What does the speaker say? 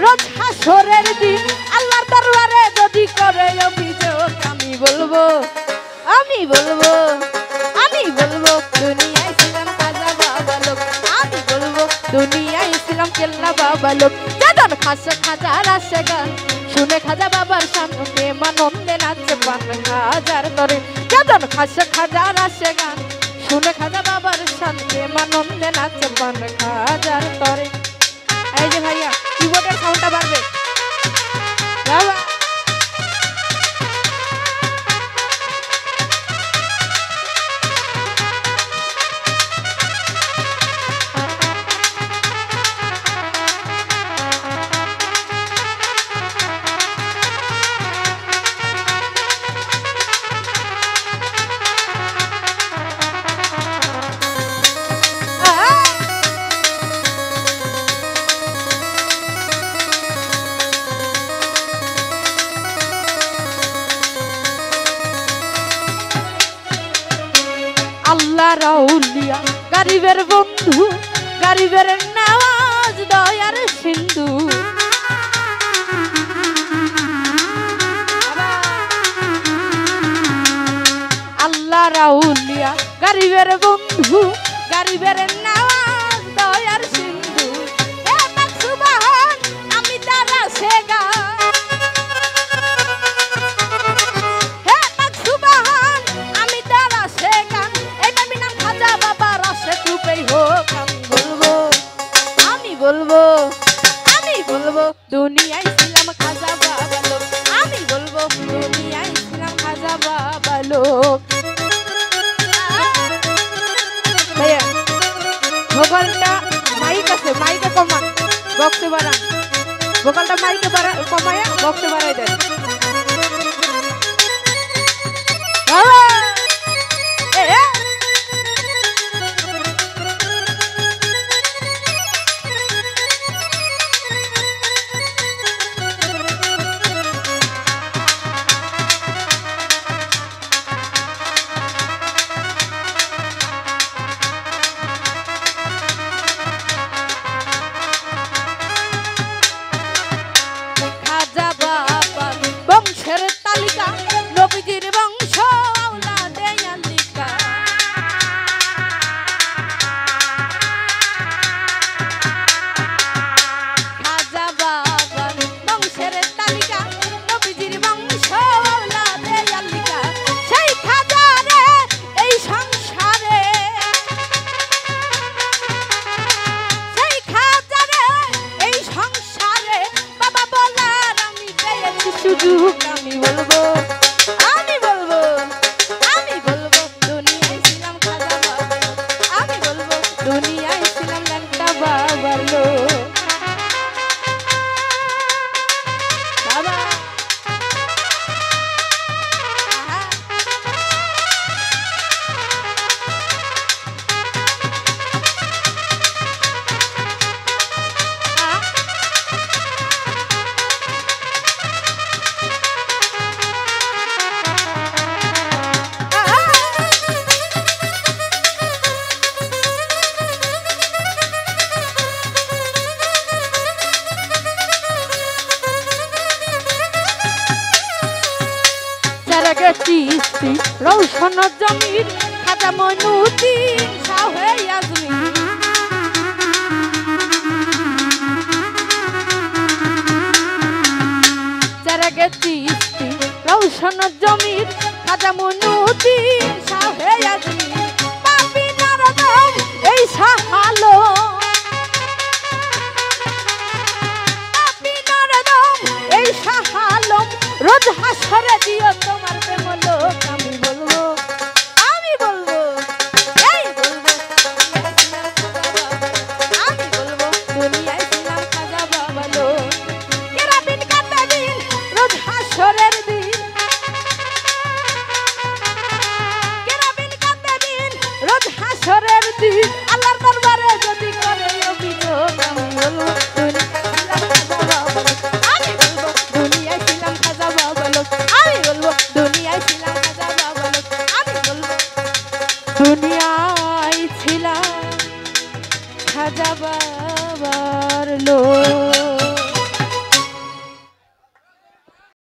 রোজ হাসরের দিন আল্লাহর দরবারে যদি করে অভিযোগ আমি বলবো দুনিয়ায় ছিলাম খাজা বাবা লোক, আমি বলবো দুনিয়ায় ছিলাম কেল্লা বাবা লোক। যাদন খাসা খাজার আসে গান শুনে খাজা বাবার সামনে প্রেমানন্দে নাচে পান হাজার তরে। যাদন খাসা খাজার আসে গান শুনে খাজা বাবার সামনে প্রেমানন্দে নাচে পান হাজার তরে। এই যে ভাইয়া কিবোর্ডের সাউন্ডটা বাড়বে বাবা। আল্লাহ রাউলিয়া গরিবের বন্ধু, গরিবের নওয়াজ দয়ার সিন্ধু। আল্লাহ রাউলিয়া গরিবের বন্ধু, গরিবের নওয়াজ দয়ার সিন্ধু। এ মাকসুবান আমি তারা সেগা, আমি বলবো দুনিয়ায় ছিলাম খাজা বাবা লোক, আমি বলবো দুনিয়ায় ছিলাম খাজা বাবা লোক। ভাইয়া ভোকালটা মাইক আছে, মাইকে কমান, বক্সে বাড়ান। ভোকালটা মাইকে কমায়া বক্সে বাড়াই দেন। আমি বলবো দুনিয়ায় ছিলাম খাজা বাবা, আমি বলবো দুনিয়ায় ছিলাম ল্যাংটা বাবার লোক। বাবা চিস্তি রৌশন জমির খাজা মইনুদ্দিন শাহে আজমির। চারাগে চিস্তি রৌশন জমির খাজা মইনুদ্দিন শাহে আজমির। পাপি নারদম এই সাহালো, পাপি নারদম এই সাহালম রোজ হাসরে দিও তোমার প্রেম লোক।